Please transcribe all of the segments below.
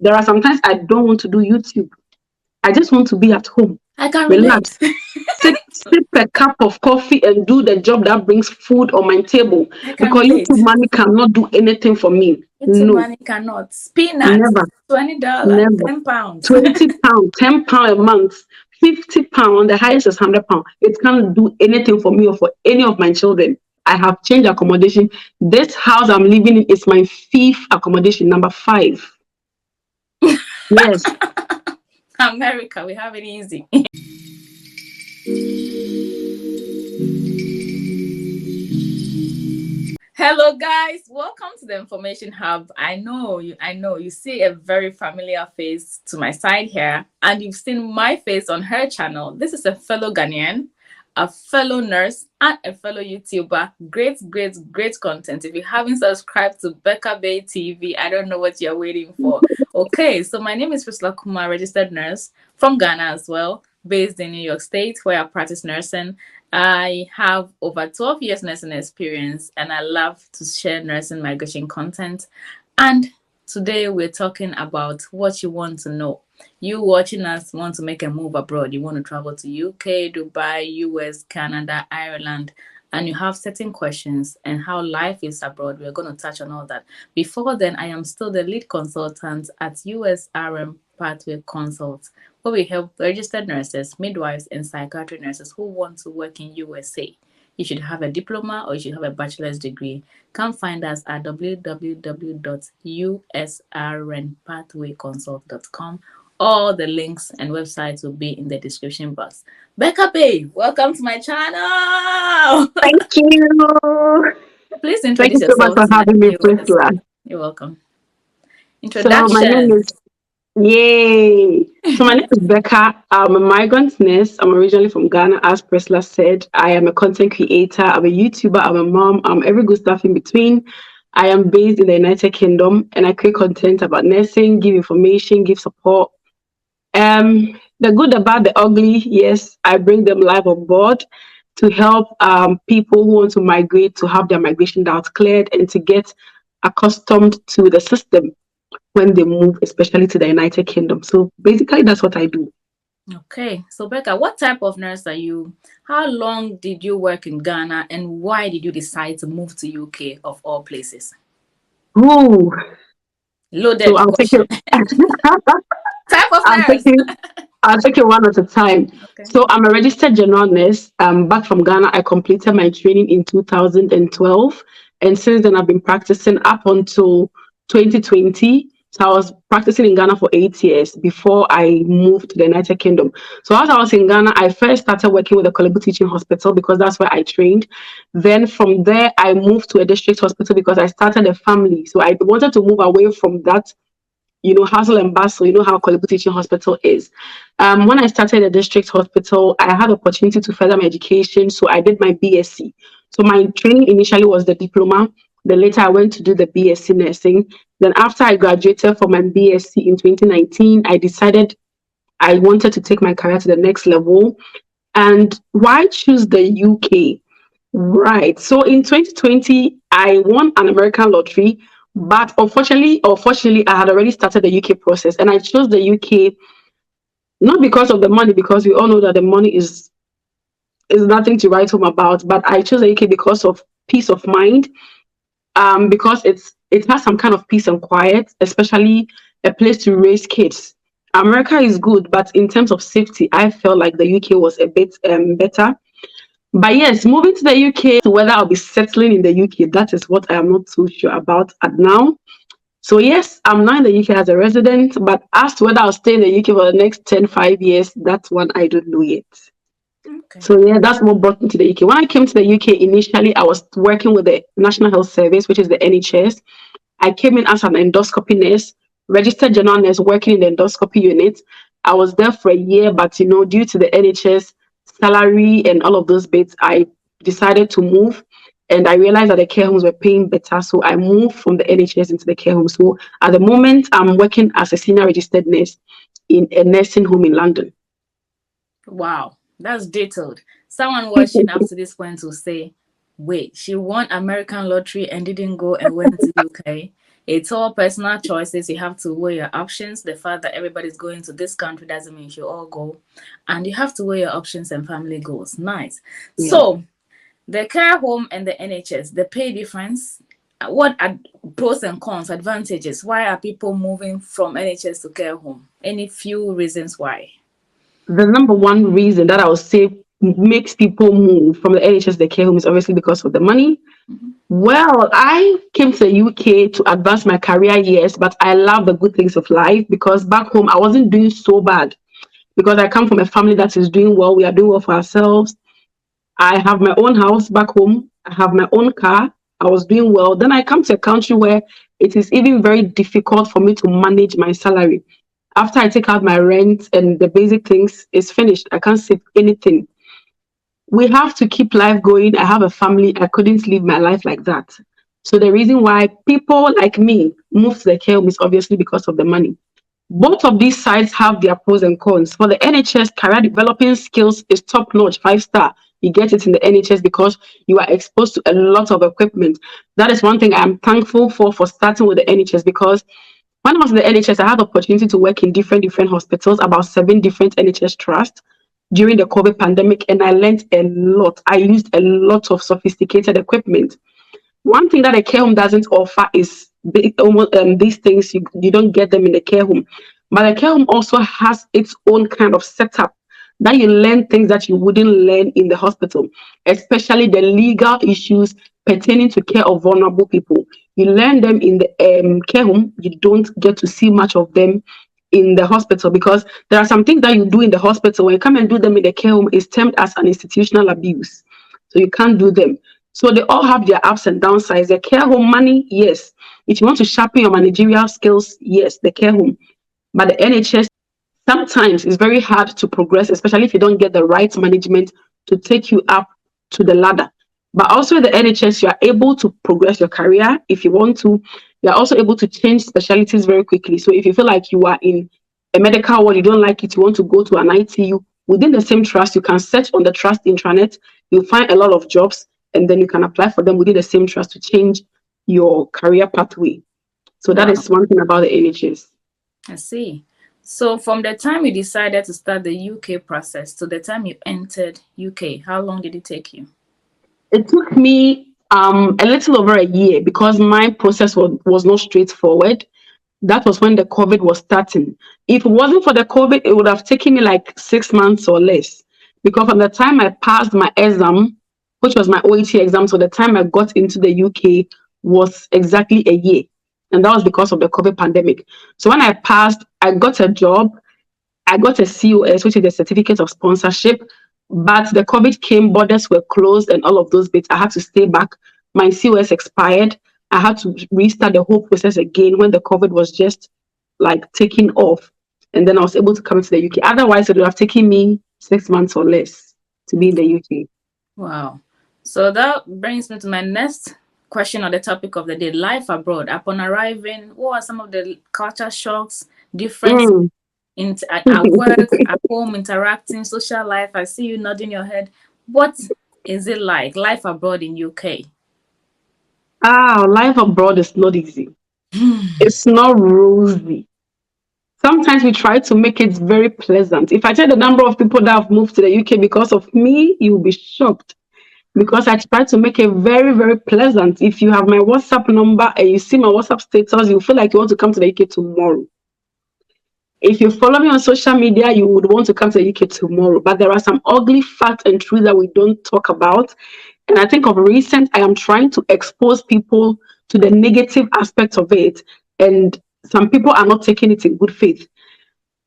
There are sometimes I don't want to do YouTube. I just want to be at home, I can relax, relate. sip a cup of coffee and do the job that brings food on my table. I can Because relate. YouTube money cannot do anything for me. YouTube No, money cannot. Peanuts, never, $20, never. £10. £20, £10 a month, £50, the highest is £100. It can't do anything for me or for any of my children. I have changed accommodation. This house I'm living in is my fifth accommodation, number 5. Yes. America, we have it easy. Hello guys, welcome to the Information Hub. I know you see a very familiar face to my side here, and you've seen my face on her channel. This is a fellow Ghanaian, a fellow nurse, and a fellow YouTuber. Great content. If you haven't subscribed to Becca Bay TV, I don't know what you're waiting for. Okay, so my name is Priscilla Kuma, registered nurse from Ghana as well, based in New York State, where I practice nursing. I have over 12 years nursing experience, and I love to share nursing migration content. And today we're talking about what you want to know. You watching us want to make a move abroad. You want to travel to UK, Dubai, US, Canada, Ireland, and you have certain questions and how life is abroad. We're going to touch on all that. Before then, I am still the lead consultant at USRN Pathway Consult, where we help registered nurses, midwives, and psychiatry nurses who want to work in USA. You should have a diploma or you should have a bachelor's degree. Come find us at www.usrnpathwayconsult.com. All the links and websites will be in the description box. Becca Bay, welcome to my channel. Thank you. Please Thank introduce you so much yourself for to my having me, viewers. Priscilla. You're welcome. So my name Introduction. is Yay. So my name is Becca. I'm a migrant nurse. I'm originally from Ghana, as Priscilla said. I am a content creator. I'm a YouTuber. I'm a mom. I'm every good stuff in between. I am based in the United Kingdom, and I create content about nursing, give information, give support. The good, the bad, the ugly. Yes, I bring them live on board to help people who want to migrate to have their migration doubts cleared and to get accustomed to the system when they move, especially to the United Kingdom. So basically, that's what I do. Okay, so Becca, what type of nurse are you? How long did you work in Ghana, and why did you decide to move to UK of all places? Ooh, so Loaded I'll take it. question. Type of I'll take nurse. it. I'll take it one at a time. Okay. So I'm a registered general nurse. Back from Ghana, I completed my training in 2012, and since then I've been practicing up until 2020. So I was practicing in Ghana for 8 years before I moved to the United Kingdom. So as I was in Ghana, I first started working with the Kolebu Teaching Hospital because that's where I trained. Then from there, I moved to a district hospital because I started a family. So I wanted to move away from that, hustle and bustle. You know how Kolebu Teaching Hospital is. When I started a district hospital, I had opportunity to further my education. So I did my BSc. So my training initially was the diploma. Then later I went to do the BSc nursing. Then after I graduated from my BSc in 2019, I decided I wanted to take my career to the next level. And why choose the UK? Right. So in 2020, I won an American lottery, but unfortunately or fortunately, I had already started the UK process, and I chose the UK not because of the money, because we all know that the money is nothing to write home about. But I chose the UK because of peace of mind, because it has some kind of peace and quiet, especially a place to raise kids. America is good, but in terms of safety, I felt like the UK was a bit better. But yes, moving to the UK, whether I'll be settling in the UK, that is what I am not too sure about at now. So yes, I'm now in the UK as a resident, but as to whether I'll stay in the UK for the next 10, 5 years, that's one I don't know yet. Okay. So yeah, that's what brought me to the UK. When I came to the UK initially, I was working with the National Health Service, which is the NHS. I came in as an endoscopy nurse, registered general nurse working in the endoscopy unit. I was there for a year, but due to the NHS salary and all of those bits, I decided to move. And I realized that the care homes were paying better. So I moved from the NHS into the care home. So at the moment, I'm working as a senior registered nurse in a nursing home in London. Wow, that's detailed. Someone watching up to this point will say, wait, she won American lottery and didn't go and went to UK. It's all personal choices. You have to weigh your options. The fact that everybody's going to this country doesn't mean you all go. And you have to weigh your options and family goals. Nice. Yeah. So, the care home and the NHS, the pay difference, what are pros and cons, advantages? Why are people moving from NHS to care home? Any few reasons why? The number one reason that I would say makes people move from the NHS to the care home is obviously because of the money. Well, I came to the UK to advance my career, yes, but I love the good things of life because back home I wasn't doing so bad because I come from a family that is doing well. We are doing well for ourselves. I have my own house back home. I have my own car. I was doing well. Then I come to a country where it is even very difficult for me to manage my salary. After I take out my rent and the basic things is finished, I can't save anything. We have to keep life going. I have a family. I couldn't live my life like that. So the reason why people like me move to the care home is obviously because of the money. Both of these sides have their pros and cons. For the NHS, career developing skills is top notch, 5 star. You get it in the NHS because you are exposed to a lot of equipment. That is one thing I'm thankful for starting with the NHS because when I was in the NHS, I had the opportunity to work in different hospitals, about 7 different NHS trusts during the COVID pandemic, and I learned a lot. I used a lot of sophisticated equipment. One thing that a care home doesn't offer is these things, you don't get them in the care home. But the care home also has its own kind of setup that you learn things that you wouldn't learn in the hospital, especially the legal issues pertaining to care of vulnerable people. You learn them in the care home. You don't get to see much of them in the hospital because there are some things that you do in the hospital when you come and do them in the care home is termed as an institutional abuse. So you can't do them. So they all have their ups and downsides. The care home money, yes. If you want to sharpen your managerial skills, yes, the care home. But the NHS sometimes it's very hard to progress, especially if you don't get the right management to take you up to the ladder. But also in the NHS, you are able to progress your career if you want to. You are also able to change specialties very quickly. So if you feel like you are in a medical ward, you don't like it, you want to go to an ITU, within the same trust, you can search on the trust intranet, you'll find a lot of jobs, and then you can apply for them within the same trust to change your career pathway. So that Wow, is one thing about the NHS. I see. So from the time you decided to start the UK process to the time you entered UK, how long did it take you? It took me a little over a year because my process was not straightforward. That was when the COVID was starting. If it wasn't for the COVID, it would have taken me like 6 months or less. Because from the time I passed my exam, which was my OET exam, so the time I got into the UK was exactly a year. And that was because of the COVID pandemic. So when I passed, I got a job. I got a COS, which is a certificate of sponsorship, but the COVID came, borders were closed, and all of those bits. I had to stay back. My COS expired. I had to restart the whole process again when the COVID was just like taking off. And then I was able to come to the UK. Otherwise, it would have taken me 6 months or less to be in the UK. Wow. So that brings me to my next question on the topic of the day, life abroad. Upon arriving, what are some of the culture shocks, difference Mm. at work, at home, interacting, social life? I see you nodding your head. What is it like, life abroad in UK? Life abroad is not easy. It's not rosy. Sometimes we try to make it very pleasant. If I tell the number of people that have moved to the UK because of me, you'll be shocked. Because I try to make it very, very pleasant. If you have my WhatsApp number and you see my WhatsApp status, you feel like you want to come to the UK tomorrow. If you follow me on social media, you would want to come to the UK tomorrow. But there are some ugly facts and truths that we don't talk about. And I think of recent, I am trying to expose people to the negative aspects of it. And some people are not taking it in good faith.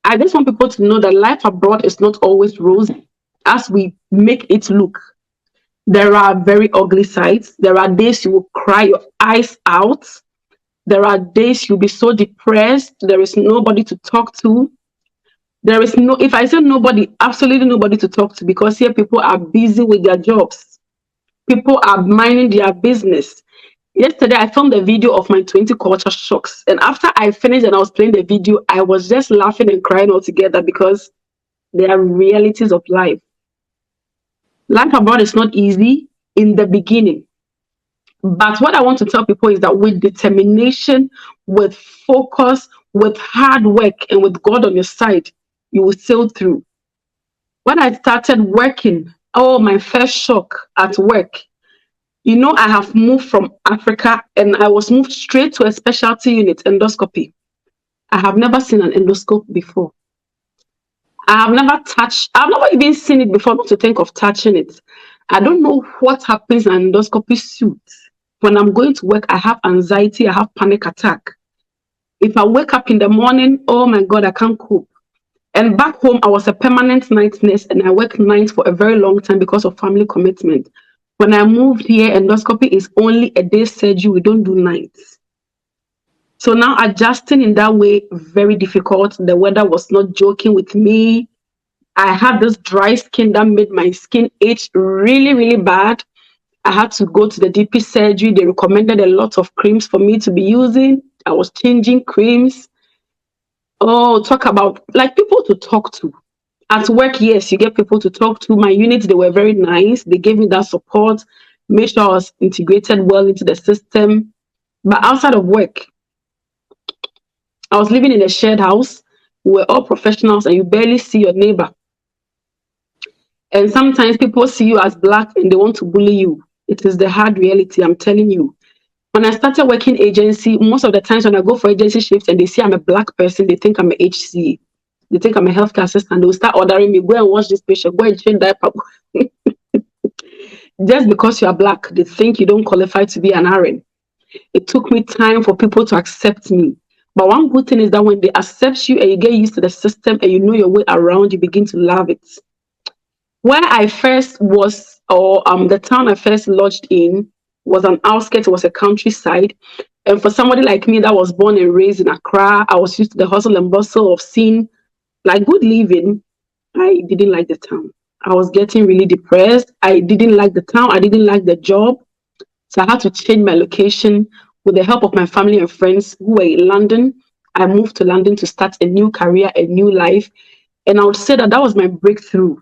I just want people to know that life abroad is not always rosy as we make it look. There are very ugly sides. There are days you will cry your eyes out. There are days you'll be so depressed. There is nobody to talk to. There is no, if I say nobody, absolutely nobody to talk to because here people are busy with their jobs. People are minding their business. Yesterday, I filmed a video of my 20 culture shocks. And after I finished and I was playing the video, I was just laughing and crying all together because they are realities of life. Life abroad is not easy in the beginning. But what I want to tell people is that with determination, with focus, with hard work, and with God on your side, you will sail through. When I started working, oh, my first shock at work. I have moved from Africa and I was moved straight to a specialty unit, endoscopy. I have never seen an endoscope before. I've never even seen it before, not to think of touching it. I don't know what happens in an endoscopy suit. When I'm going to work, I have anxiety, I have panic attack. If I wake up in the morning, oh my God, I can't cope. And back home, I was a permanent night nurse and I worked nights for a very long time because of family commitment. When I moved here, endoscopy is only a day surgery. We don't do nights. So now adjusting in that way, very difficult. The weather was not joking with me. I had this dry skin that made my skin itch really, really bad. I had to go to the DP surgery. They recommended a lot of creams for me to be using. I was changing creams. Oh, talk about like people to talk to. At work, yes, you get people to talk to. My units, they were very nice. They gave me that support, made sure I was integrated well into the system. But outside of work, I was living in a shared house. We were all professionals and you barely see your neighbor. And sometimes people see you as black and they want to bully you. It is the hard reality, I'm telling you. When I started working agency, most of the times when I go for agency shifts and they see I'm a black person, they think I'm a HCA. They think I'm a healthcare assistant. They'll start ordering me, go and wash this patient, go and change diaper. Just because you are black, they think you don't qualify to be an RN. It took me time for people to accept me. But one good thing is that when they accept you and you get used to the system and you know your way around, you begin to love it. Where I first was, or the town I first lodged in, was an outskirts, it was a countryside. And for somebody like me that was born and raised in Accra, I was used to the hustle and bustle of seeing like good living. I didn't like the town. I was getting really depressed. I didn't like the town. I didn't like the job. So I had to change my location with the help of my family and friends who were in London. I moved to London to start a new career, a new life. And I would say that that was my breakthrough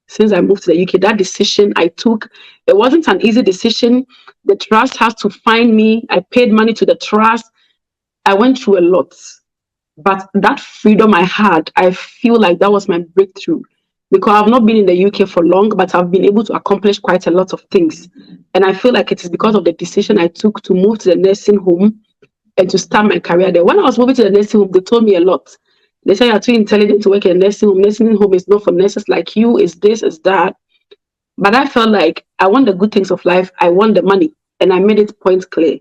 since I moved to the UK. That decision I took, it wasn't an easy decision. The trust has to find me. I paid money to the trust. I went through a lot. But that freedom I had, I feel like that was my breakthrough because I've not been in the UK for long, but I've been able to accomplish quite a lot of things. And I feel like it is because of the decision I took to move to the nursing home and to start my career there. When I was moving to the nursing home, they told me a lot. They said, you're too intelligent to work in a nursing home. Nursing home is not for nurses like you, is this, is that. But I felt like I want the good things of life. I want the money. And I made it point clear.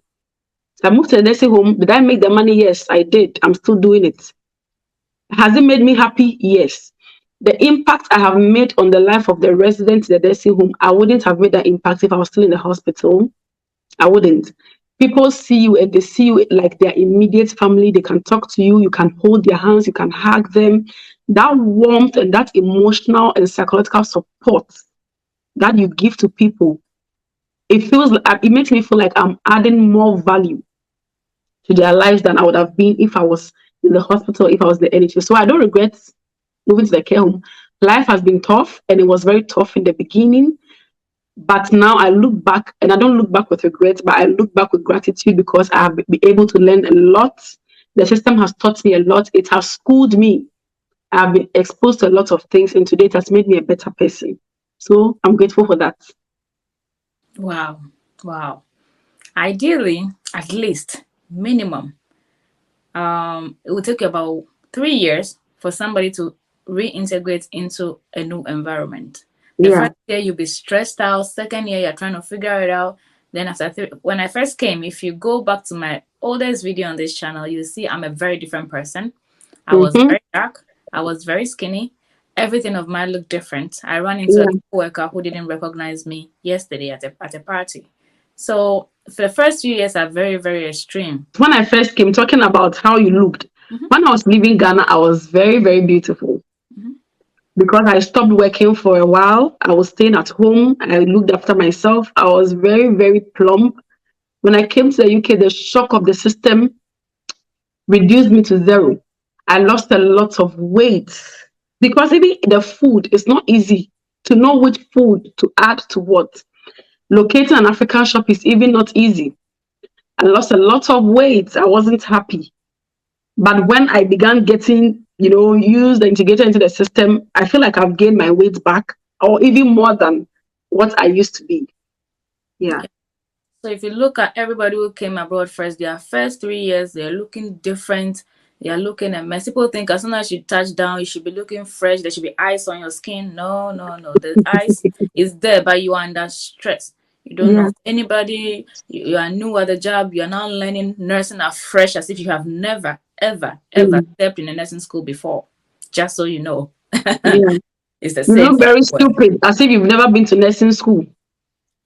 So I moved to the nursing home. Did I make the money? Yes, I did. I'm still doing it. Has it made me happy? Yes. The impact I have made on the life of the residents in the nursing home, I wouldn't have made that impact if I was still in the hospital. I wouldn't. People see you and they see you like their immediate family. They can talk to you. You can hold their hands. You can hug them. That warmth and that emotional and psychological support that you give to people, it makes me feel like I'm adding more value to their lives than I would have been if I was in the hospital, if I was in the NHS. So I don't regret moving to the care home. Life has been tough and it was very tough in the beginning. But now I look back and I don't look back with regret, but I look back with gratitude because I have been able to learn a lot. The system has taught me a lot. It has schooled me. I have been exposed to a lot of things and today it has made me a better person. So I'm grateful for that. Wow. Wow. Ideally, at least, minimum, it will take you about 3 years for somebody to reintegrate into a new environment. The first year you'll be stressed out. Second year you're trying to figure it out. Then when I first came, if you go back to my oldest video on this channel, you'll see I'm a very different person. I was very dark. I was very skinny. Everything of mine looked different. I ran into a coworker who didn't recognize me yesterday at a party. So for the first few years are very, very extreme. When I first came, talking about how you looked, when I was leaving Ghana, I was very, very beautiful. Because I stopped working for a while. I was staying at home. I looked after myself. I was very, very plump. When I came to the UK, the shock of the system reduced me to zero. I lost a lot of weight because even the food is not easy to know which food to add to what. Locating an African shop is even not easy. I lost a lot of weight. I wasn't happy. But when I began getting, used and integrated into the system, I feel like I've gained my weight back or even more than what I used to be. Yeah. So if you look at everybody who came abroad first, their first 3 years, they're looking different. They are looking a mess. People think as soon as you touch down, you should be looking fresh. There should be ice on your skin. No, no, no. The ice is there, but you are under stress. You don't Yeah. know anybody. You are new at the job. You are now learning nursing afresh as if you have never, ever, ever stepped in a nursing school before. Just so you know. Yeah. It's the You same look very everywhere. stupid, as if you've never been to nursing school.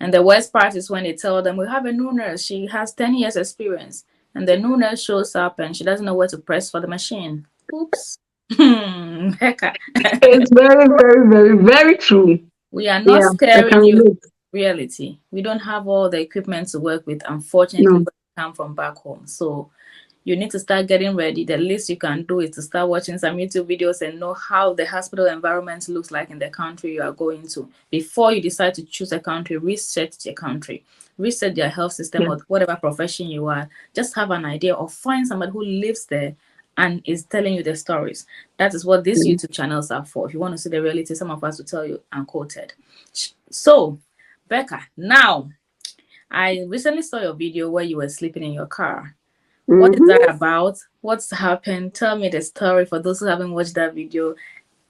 And the worst part is when they tell them, we have a new nurse, she has 10 years experience. And the new nurse shows up and she doesn't know where to press for the machine. Oops. Hecka. It's very, very, very, very true. We are not Yeah, I can scaring you relate. reality. We don't have all the equipment to work with, unfortunately, No. when we come from back home. So you need to start getting ready. The least you can do is to start watching some YouTube videos and know how the hospital environment looks like in the country you are going to. Before you decide to choose a country, research the country, research their health system Yeah. or whatever profession you are. Just have an idea or find somebody who lives there and is telling you the stories. That is what these YouTube channels are for. If you want to see the reality, some of us will tell you unquoted. So, Becca, now, I recently saw your video where you were sleeping in your car. What is that about? What's happened? Tell me the story for those who haven't watched that video.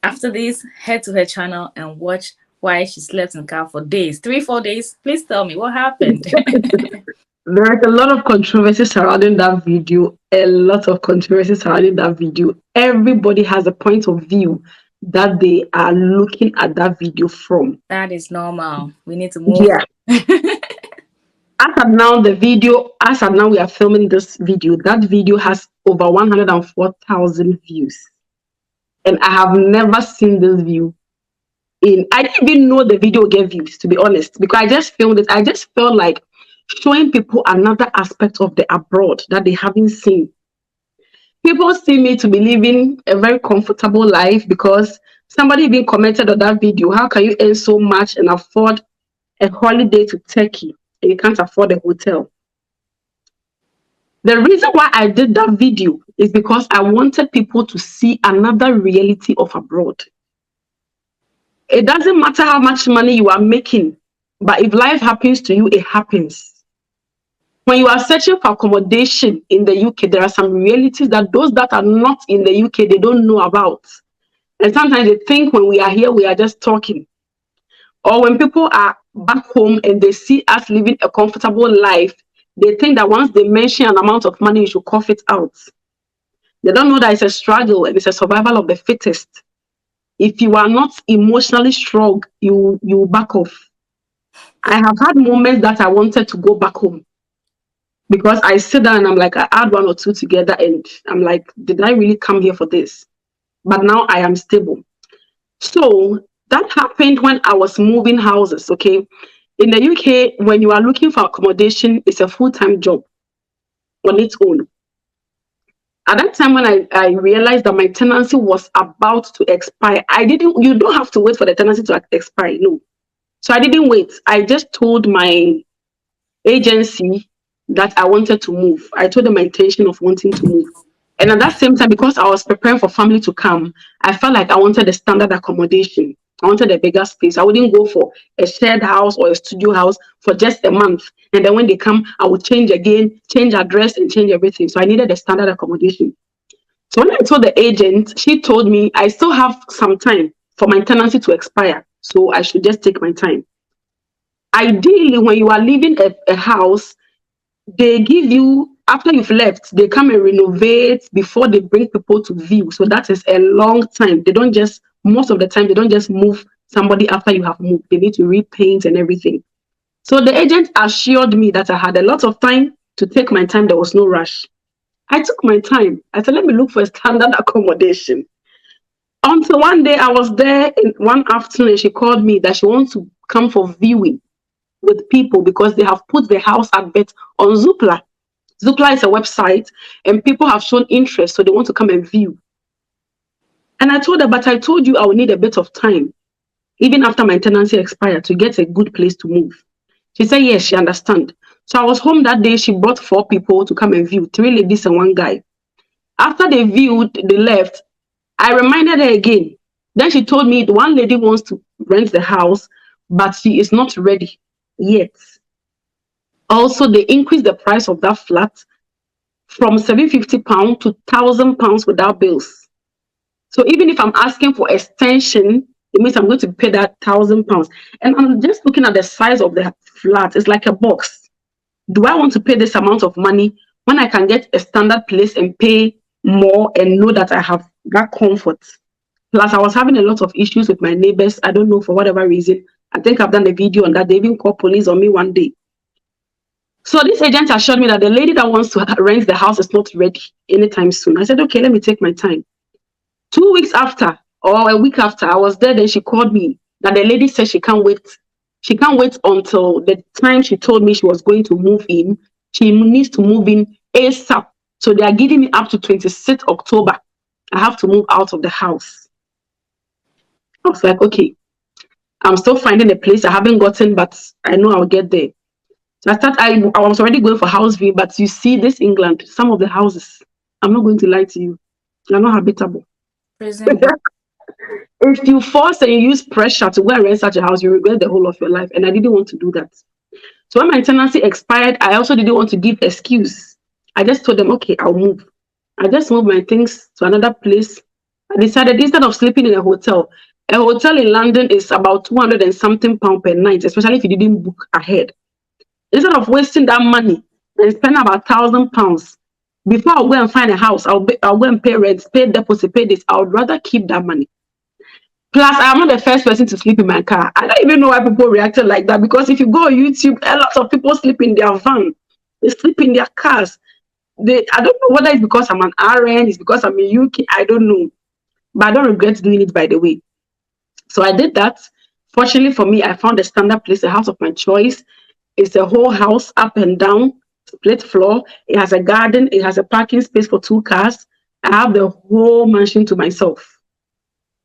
After this, head to her channel and watch why she slept in the car for days, 3-4 days. Please tell me what happened. There is a lot of controversy surrounding that video. A lot of controversy surrounding that video. Everybody has a point of view that they are looking at that video from. That is normal. We need to move. Yeah. As of now, we are filming this video. That video has over 104,000 views. And I have never seen this view. I didn't even know the video gave views, to be honest, because I just filmed it. I just felt like showing people another aspect of the abroad that they haven't seen. People see me to be living a very comfortable life because somebody even commented on that video. How can you earn so much and afford a holiday to Turkey and you can't afford a hotel? The reason why I did that video is because I wanted people to see another reality of abroad. It doesn't matter how much money you are making, but if life happens to you, it happens. When you are searching for accommodation in the UK, there are some realities that those that are not in the UK, they don't know about. And sometimes they think when we are here, we are just talking. Or when people are back home and they see us living a comfortable life, they think that once they mention an amount of money, you should cough it out. They don't know that it's a struggle and it's a survival of the fittest. If you are not emotionally strong, you back off. I have had moments that I wanted to go back home because I sit down and I'm like, I add one or two together and I'm like, did I really come here for this? But now I am stable. So that happened when I was moving houses, okay? In the UK, when you are looking for accommodation, it's a full-time job on its own. At that time when I realized that my tenancy was about to expire, you don't have to wait for the tenancy to expire, no. So I didn't wait. I just told my agency that I wanted to move. I told them my intention of wanting to move. And at that same time, because I was preparing for family to come, I felt like I wanted a standard accommodation. I wanted a bigger space. I wouldn't go for a shared house or a studio house for just a month. And then when they come, I would change again, change address and change everything. So I needed a standard accommodation. So when I told the agent, she told me I still have some time for my tenancy to expire. So I should just take my time. Ideally, when you are leaving a house, they give you, after you've left, they come and renovate before they bring people to view. So that is a long time. Most of the time, they don't just move somebody after you have moved. They need to repaint and everything. So the agent assured me that I had a lot of time to take my time. There was no rush. I took my time. I said, let me look for a standard accommodation. Until one day I was there in one afternoon and she called me that she wants to come for viewing with people because they have put the house advert on Zoopla. Zoopla is a website and people have shown interest, so they want to come and view. And I told her, but I told you I will need a bit of time, even after my tenancy expired, to get a good place to move. She said, yes, she understand. So I was home that day. She brought 4 people to come and view, 3 ladies and 1 guy. After they viewed, they left. I reminded her again. Then she told me the one lady wants to rent the house, but she is not ready yet. Also, they increased the price of that flat from £750 to £1,000 without bills. So even if I'm asking for extension, it means I'm going to pay that £1,000. And I'm just looking at the size of the flat. It's like a box. Do I want to pay this amount of money when I can get a standard place and pay more and know that I have that comfort? Plus, I was having a lot of issues with my neighbors. I don't know, for whatever reason. I think I've done a video on that. They even called police on me one day. So this agent assured me that the lady that wants to rent the house is not ready anytime soon. I said, okay, let me take my time. 2 weeks after, or a week after, I was there. Then she called me that the lady said she can't wait. She can't wait until the time she told me she was going to move in. She needs to move in ASAP. So they are giving me up to 26th October. I have to move out of the house. I was like, okay, I'm still finding a place I haven't gotten, but I know I'll get there. So I was already going for house view, but you see this England, some of the houses, I'm not going to lie to you, they're not habitable. If you force and you use pressure to go and rent such a house, you regret the whole of your life. And I didn't want to do that. So when my tenancy expired, I also didn't want to give excuse. I just told them, okay, I'll move. I just moved my things to another place. I decided instead of sleeping in a hotel in London is about 200 and something pound per night, especially if you didn't book ahead. Instead of wasting that money and spend about £1,000 before I go and find a house, I'll go and pay rent, pay deposit, pay this. I would rather keep that money. Plus, I'm not the first person to sleep in my car. I don't even know why people reacted like that, because if you go on YouTube, a lot of people sleep in their van. They sleep in their cars. I don't know whether it's because I'm an RN, it's because I'm in UK, I don't know. But I don't regret doing it, by the way. So I did that. Fortunately for me, I found a standard place, a house of my choice. It's a whole house, up and down, split floor. It has a garden. It has a parking space for 2 cars. I have the whole mansion to myself.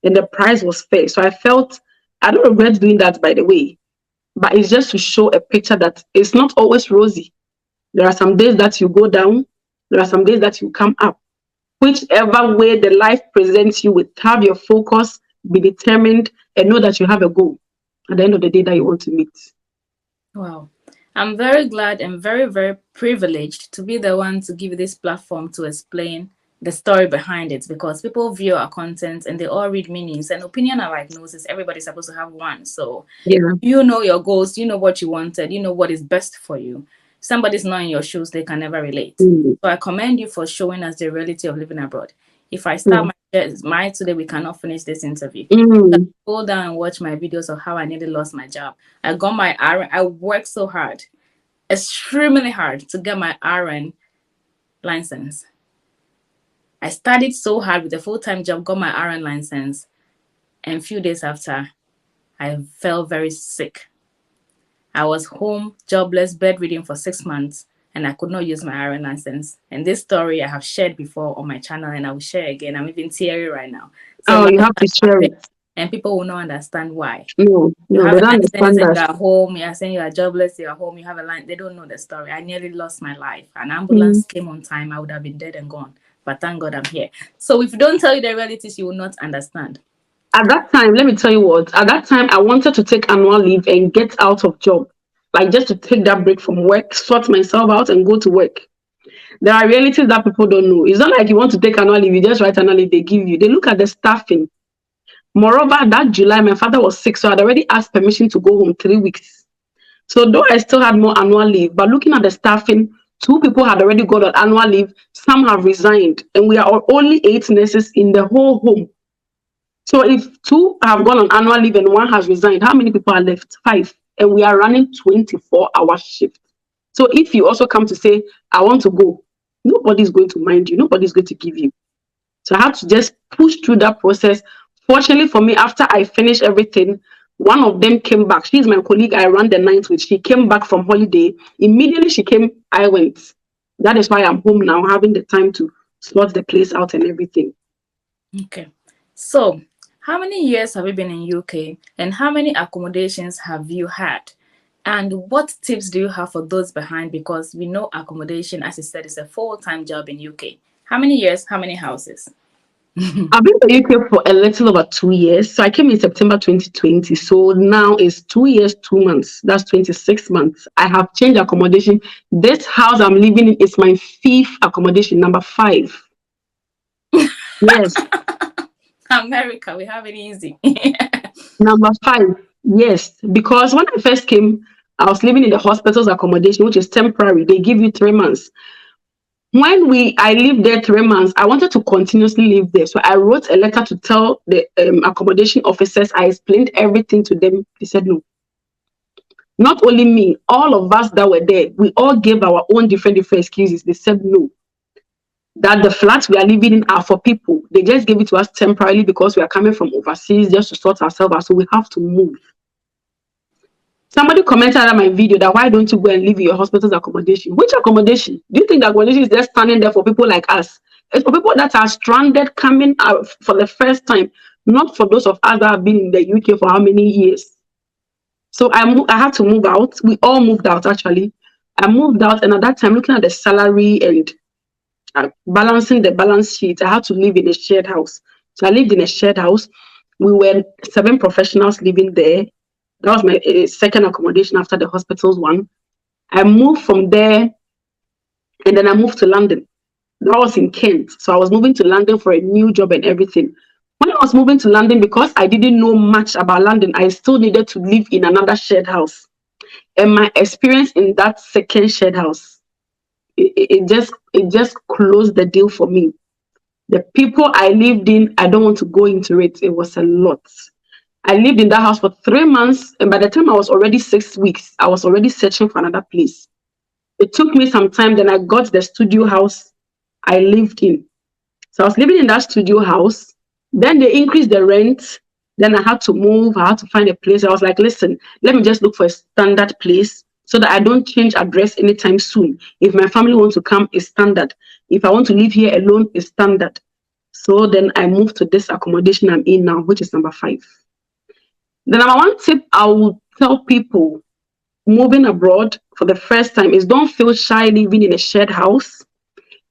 And the price was fair. So I felt, I don't regret doing that, by the way. But it's just to show a picture that it's not always rosy. There are some days that you go down. There are some days that you come up. Whichever way the life presents you with, have your focus, be determined, and know that you have a goal at the end of the day that you want to meet. Wow. I'm very glad and very, very privileged to be the one to give this platform to explain the story behind it, because people view our content and they all read meanings, and opinion are like noses. Everybody's supposed to have one. So Yeah. you know your goals, you know what you wanted, you know what is best for you. Somebody's not in your shoes, they can never relate. So I commend you for showing us the reality of living abroad. If I start my today, we cannot finish this interview. Go down and watch my videos of how I nearly lost my job. I got my RN. I worked so hard, extremely hard, to get my RN license. I studied so hard with a full-time job, got my RN license, and a few days after, I fell very sick. I was home, jobless, bedridden for 6 months, and I could not use my RN license. And this story I have shared before on my channel, and I will share again. I'm even teary right now. So you have to share it. And people will not understand why. No, you have they a don't license understand and that. you're home, you're saying you're jobless, you're home, you have a line. They don't know the story. I nearly lost my life. An ambulance came on time, I would have been dead and gone. But thank God I'm here. So if you don't tell you the realities, you will not understand. At that time, let me tell you what, at that time, I wanted to take annual leave and get out of job. Like, just to take that break from work, sort myself out and go to work. There are realities that people don't know. It's not like you want to take annual leave, you just write annual leave, they give you. They look at the staffing. Moreover, that July, my father was sick, so I'd already asked permission to go home 3 weeks. So though I still had more annual leave, but looking at the staffing, 2 people had already got on annual leave, some have resigned, and we are only 8 nurses in the whole home. So if 2 have gone on annual leave and 1 has resigned, how many people are left? 5. And we are running 24-hour shift. So if you also come to say, I want to go, nobody's going to mind you. Nobody's going to give you. So I had to just push through that process. Fortunately for me, after I finished everything, one of them came back. She's my colleague I ran the night with. She came back from holiday. Immediately she came, I went. That is why I'm home now, having the time to sort the place out and everything. Okay. So how many years have you been in UK, and how many accommodations have you had? And what tips do you have for those behind? Because we know accommodation, as you said, is a full-time job in UK. How many years? How many houses? I've been in the UK for a little over 2 years. So I came in September 2020. So now it's 2 years, 2 months. That's 26 months. I have changed accommodation. This house I'm living in is my fifth accommodation, number 5. Yes, America, we have it easy. number 5. Yes, because when I first came, I was living in the hospital's accommodation, which is temporary. They give you 3 months. When I lived there 3 months, I wanted to continuously live there. So I wrote a letter to tell the accommodation officers. I explained everything to them. They said no. Not only me, all of us that were there, we all gave our own different excuses. They said no. That the flats we are living in are for people. They just gave it to us temporarily because we are coming from overseas just to sort ourselves out. So we have to move. Somebody commented on my video that why don't you go and live in your hospital's accommodation? Which accommodation? Do you think the accommodation is just standing there for people like us? It's for people that are stranded coming out for the first time, not for those of us that have been in the UK for how many years. So I had to move out. We all moved out actually. I moved out, and at that time, looking at the salary and balancing the balance sheet, I had to live in a shared house. So I lived in a shared house. We were 7 professionals living there. That was my second accommodation after the hospital's one. I moved from there, and then I moved to London. That was in Kent. So I was moving to London for a new job and everything. When I was moving to London, because I didn't know much about London, I still needed to live in another shared house. And my experience in that second shared house, it just closed the deal for me. The people I lived in, I don't want to go into it. It was a lot. I lived in that house for 3 months, and by the time I was already 6 weeks, I was already searching for another place. It took me some time, then I got the studio house I lived in. So I was living in that studio house. Then they increased the rent. Then I had to move. I had to find a place. I was like, listen, let me just look for a standard place so that I don't change address anytime soon. If my family wants to come, it's standard. If I want to live here alone, it's standard. So then I moved to this accommodation I'm in now, which is number 5. The number 1 tip I would tell people moving abroad for the first time is don't feel shy living in a shared house.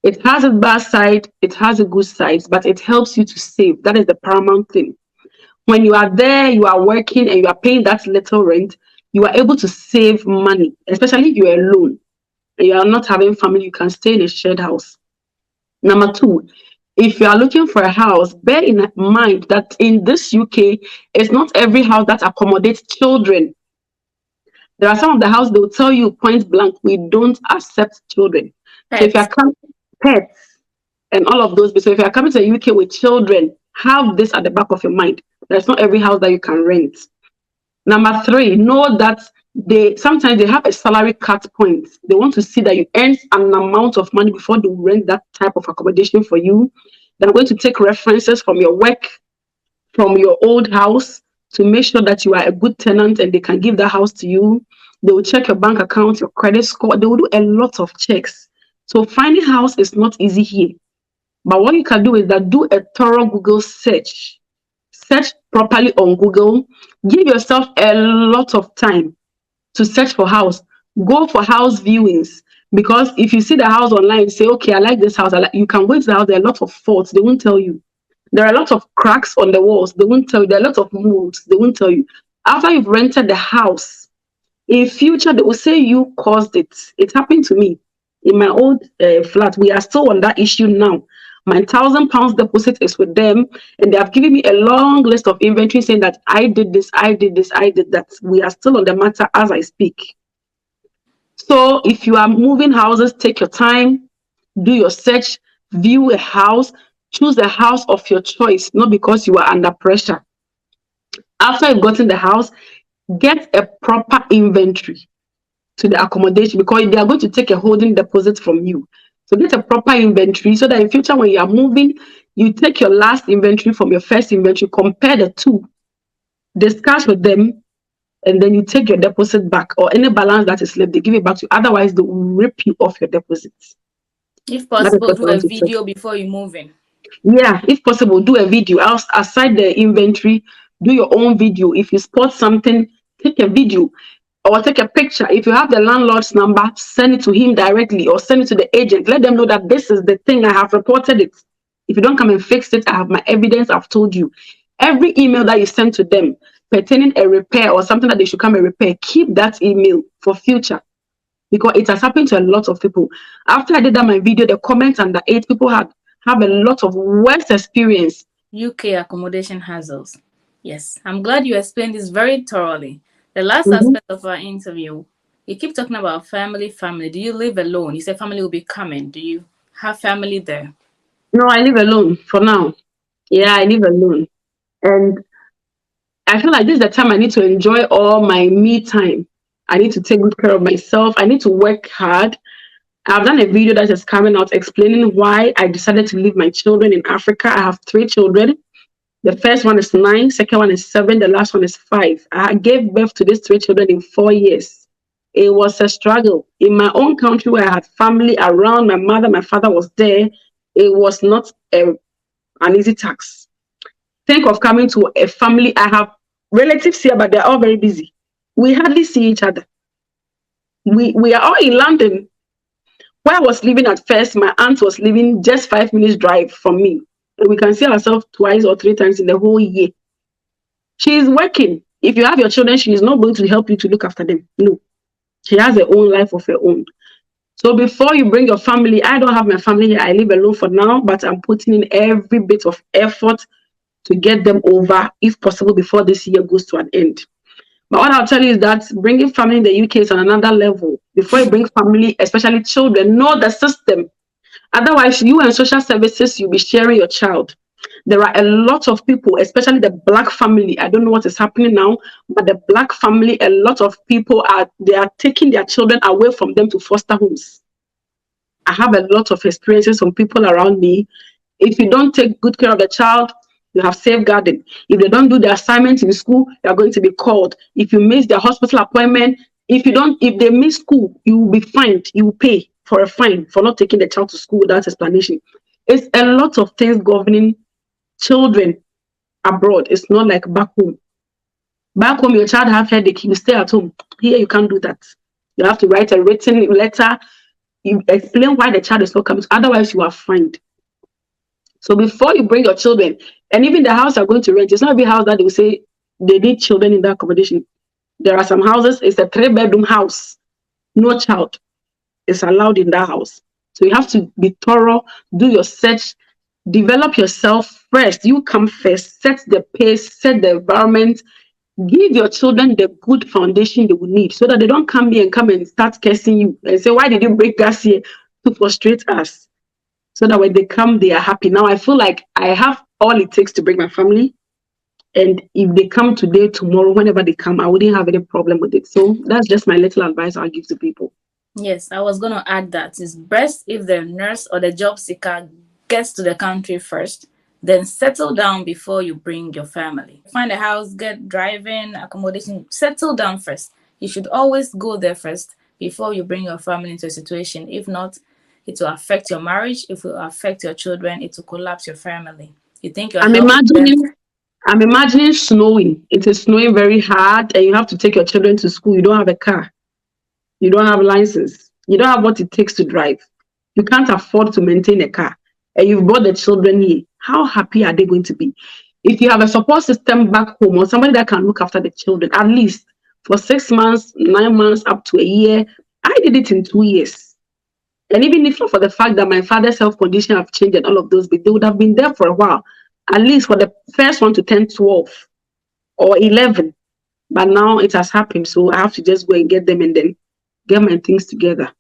It has a bad side, it has a good side, but it helps you to save. That is the paramount thing. When you are there, you are working and you are paying that little rent, you are able to save money, especially if you are alone and you are not having family, you can stay in a shared house. Number 2, if you are looking for a house, bear in mind that in this UK, it's not every house that accommodates children. There are some of the houses they will tell you point blank, we don't accept children. So if you are coming, pets and all of those, so if you are coming to the UK with children, have this at the back of your mind. There's not every house that you can rent. Number 3, know that sometimes they have a salary cut point. They want to see that you earn an amount of money before they rent that type of accommodation for you. They're going to take references from your work, from your old house, to make sure that you are a good tenant and they can give that house to you. They will check your bank account, your credit score. They will do a lot of checks. So finding house is not easy here. But what you can do is that do a thorough Google search. Search properly on Google. Give yourself a lot of time to search for house. Go for house viewings. Because if you see the house online, say, okay, I like this house. You can go to the house. There are a lot of faults. They won't tell you. There are a lot of cracks on the walls. They won't tell you. There are a lot of molds. They won't tell you. After you've rented the house, in future, they will say you caused it. It happened to me. In my old flat, we are still on that issue now. My £1,000 deposit is with them, and they have given me a long list of inventory saying that I did this, I did this, I did that. We are still on the matter as I speak. So if you are moving houses, take your time, do your search, view a house, choose a house of your choice, not because you are under pressure. After you've gotten the house, get a proper inventory to the accommodation because they are going to take a holding deposit from you. So get a proper inventory so that in future when you are moving, you take your last inventory from your first inventory, compare the two, discuss with them, and then you take your deposit back or any balance that is left, they give it back to you. Otherwise, they will rip you off your deposits. If possible, do a video before you move in. Yeah, if possible, do a video. Aside the inventory, do your own video. If you spot something, take a video. or take a picture. If you have the landlord's number, send it to him directly or send it to the agent. Let them know that this is the thing, I have reported it. If you don't come and fix it, I have my evidence, I've told you. Every email that you send to them pertaining a repair or something that they should come and repair, keep that email for future, because it has happened to a lot of people. After I did that my video, the comments under it, people have a lot of worse experience. UK accommodation hassles. Yes, I'm glad you explained this very thoroughly. The last Mhm. aspect of our interview, you keep talking about family. Do you live alone? You said family will be coming. Do you have family there? No, I live alone for now. Yeah, I live alone. And I feel like this is the time I need to enjoy all my me time. I need to take good care of myself. I need to work hard. I've done a video that is coming out explaining why I decided to leave my children in Africa. I have 3 children. The first one is 9, second one is 7, the last one is 5. I gave birth to these 3 children in 4 years. It was a struggle. In my own country where I had family around, my mother, my father was there, it was not an easy task. Think of coming to a family. I have relatives here, but they're all very busy. We hardly see each other. We are all in London. Where I was living at first, my aunt was living just 5 minutes drive from me. And we can see ourselves twice or 3 times in the whole year. She is working. If you have your children, she is not going to help you to look after them. No. She has her own life of her own. So before you bring your family, I don't have my family here. I live alone for now, but I'm putting in every bit of effort to get them over, if possible, before this year goes to an end. But what I'll tell you is that bringing family in the UK is on another level. Before you bring family, especially children, know the system. Otherwise, you and social services, you'll be sharing your child. There are a lot of people, especially the black family. I don't know what is happening now, but the black family, a lot of people they are taking their children away from them to foster homes. I have a lot of experiences from people around me. If you don't take good care of the child, you have safeguarding. If they don't do the assignments in school, you are going to be called. If you miss their hospital appointment, if they miss school, you will be fined. You will pay for a fine for not taking the child to school without explanation. It's a lot of things governing children abroad. It's not like back home. Back home, your child have headache, you stay at home. Here, you can't do that. You have to write a written letter. You explain why the child is not coming. Otherwise, you are fined. So before you bring your children, and even the house you're going to rent, it's not every house that they will say they need children in that accommodation. There are some houses, it's a 3-bedroom house. No child is allowed in that house. So you have to be thorough, do your search, develop yourself first. You come first, set the pace, set the environment, give your children the good foundation they will need so that they don't come here and start cursing you and say, why did you break us here to frustrate us? So that when they come, they are happy. Now I feel like I have all it takes to bring my family. And if they come today, tomorrow, whenever they come, I wouldn't have any problem with it. So that's just my little advice I'll give to people. Yes, I was going to add that it's best if the nurse or the job seeker gets to the country first, then settle down before you bring your family. Find a house, get driving, accommodation, settle down first. You should always go there first before you bring your family into a situation. If not, it will affect your marriage. If it will affect your children, it will collapse your family. You think you're I'm helping them. imagining I'm imagining snowing. It is snowing very hard and you have to take your children to school. You don't have a car. You don't have a license. You don't have what it takes to drive. You can't afford to maintain a car. And you've brought the children here. How happy are they going to be? If you have a support system back home or somebody that can look after the children, at least for 6 months, 9 months, up to a year, I did it in 2 years. And even if not for the fact that my father's health condition have changed and all of those, but they would have been there for a while, at least for the first one to 10, 12 or 11. But now it has happened, so I have to just go and get them and then get my things together.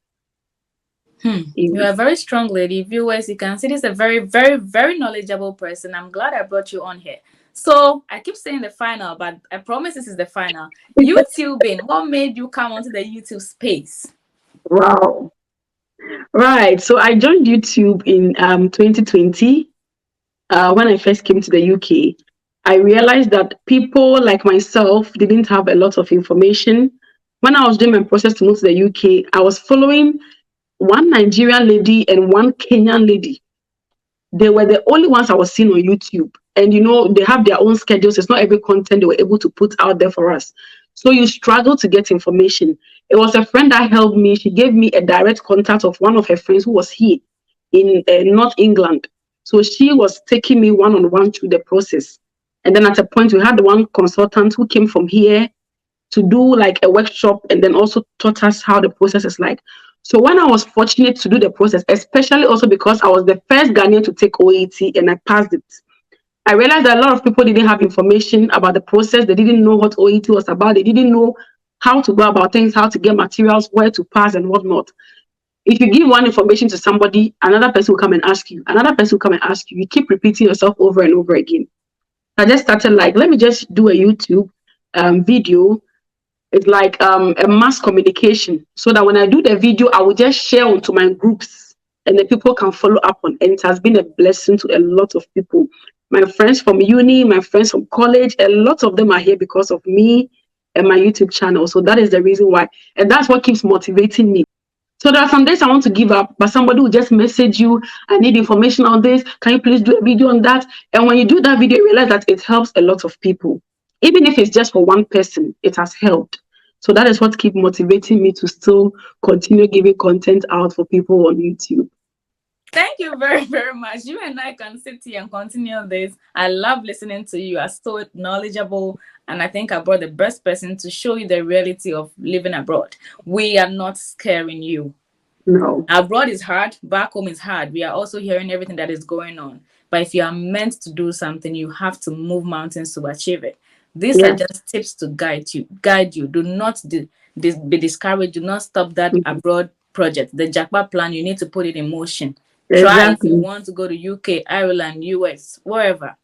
You're a very strong lady. Viewers, you can see this is a very, very, very knowledgeable person. I'm glad I brought you on here. So I keep saying the final, but I promise this is the final. YouTubing, what made you come onto the YouTube space? Wow. Right. So I joined YouTube in 2020 when I first came to the UK. I realized that people like myself didn't have a lot of information. When I was doing my process to move to the UK, I was following one Nigerian lady and one Kenyan lady. They were the only ones I was seeing on YouTube. And they have their own schedules. It's not every content they were able to put out there for us. So you struggle to get information. It was a friend that helped me. She gave me a direct contact of one of her friends who was here in North England. So she was taking me one on one through the process. And then at a point, we had one consultant who came from here to do like a workshop and then also taught us how the process is like. So when I was fortunate to do the process, especially also because I was the first Ghanaian to take OET and I passed it, I realized that a lot of people didn't have information about the process. They didn't know what OET was about. They didn't know how to go about things, how to get materials, where to pass and whatnot. If you give one information to somebody, another person will come and ask you. Another person will come and ask you. You keep repeating yourself over and over again. I just started like, let me just do a YouTube video. It's like a mass communication, so that when I do the video, I will just share onto my groups and the people can follow up on. And it has been a blessing to a lot of people. My friends from uni, my friends from college, a lot of them are here because of me and my YouTube channel. So that is the reason why. And that's what keeps motivating me. So there are some days I want to give up, but somebody will just message you, I need information on this. Can you please do a video on that? And when you do that video, you realize that it helps a lot of people. Even if it's just for one person, it has helped. So that is what keeps motivating me to still continue giving content out for people on YouTube. Thank you very, very much. You and I can sit here and continue this. I love listening to you. You are so knowledgeable. And I think I brought the best person to show you the reality of living abroad. We are not scaring you. No. Abroad is hard. Back home is hard. We are also hearing everything that is going on. But if you are meant to do something, you have to move mountains to achieve it. These are just tips to guide you. Do not be discouraged. Do not stop that abroad project. The Jackpot plan, you need to put it in motion. Try if you want to go to UK, Ireland, US, wherever.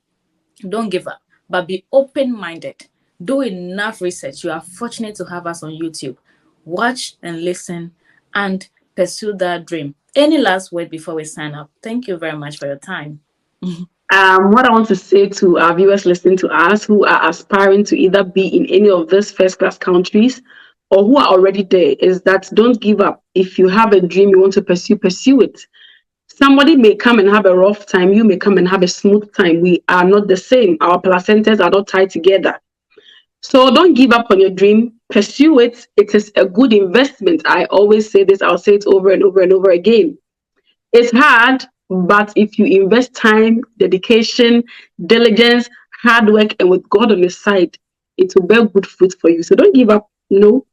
Don't give up, but be open-minded. Do enough research. You are fortunate to have us on YouTube. Watch and listen and pursue that dream. Any last word before we sign up? Thank you very much for your time. What I want to say to our viewers listening to us who are aspiring to either be in any of these first-class countries or who are already there is that don't give up. If you have a dream you want to pursue it. Somebody may come and have a rough time. You may come and have a smooth time. We are not the same. Our placentas are not tied together. So don't give up on your dream. Pursue it. It is a good investment. I always say this. I'll say it over and over and over again. It's hard, but if you invest time, dedication, diligence, hard work, and with God on your side, it will bear good fruit for you. So don't give up. No.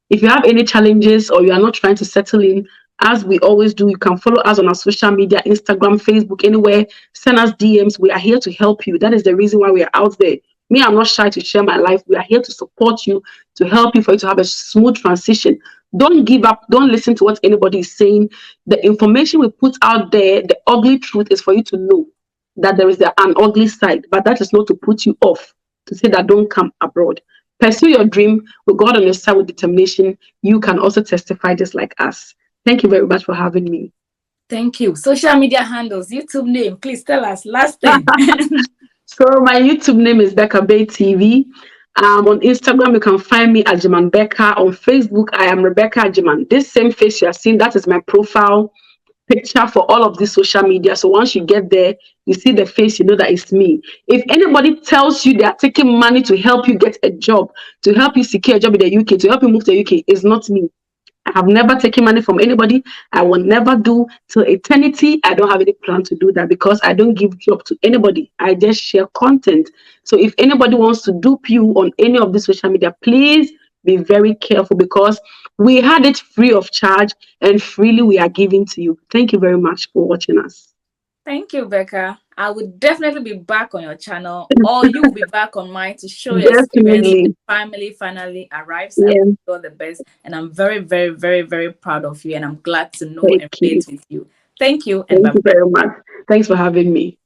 If you have any challenges or you are not trying to settle in, as we always do, you can follow us on our social media, Instagram, Facebook, anywhere. Send us DMs. We are here to help you. That is the reason why we are out there. Me, I'm not shy to share my life. We are here to support you, to help you, for you to have a smooth transition. Don't give up. Don't listen to what anybody is saying. The information we put out there, the ugly truth is for you to know that there is an ugly side, but that is not to put you off, to say that don't come abroad. Pursue your dream with God on your side with determination. You can also testify just like us. Thank you very much for having me. Thank you. Social media handles, YouTube name, please tell us. Last thing. So my YouTube name is Becca Bay TV. On Instagram, you can find me Ajiman Becca. On Facebook, I am Rebecca Ajiman. This same face you are seeing, that is my profile picture for all of this social media. So once you get there, you see the face, you know that it's me. If anybody tells you they are taking money to help you get a job, to help you secure a job in the UK, to help you move to the UK, it's not me. I have never taken money from anybody. I will never do till eternity. I don't have any plan to do that because I don't give job to anybody. I just share content. So if anybody wants to dupe you on any of the social media, please be very careful because we had it free of charge and freely we are giving to you. Thank you very much for watching us. Thank you, Becca. I would definitely be back on your channel, or you will be back on mine to show your experience. The family finally arrives. I wish you all the best, and I'm very, very, very, very proud of you, and I'm glad to know and relate with you. Thank you, and thank you very much. Thanks for having me.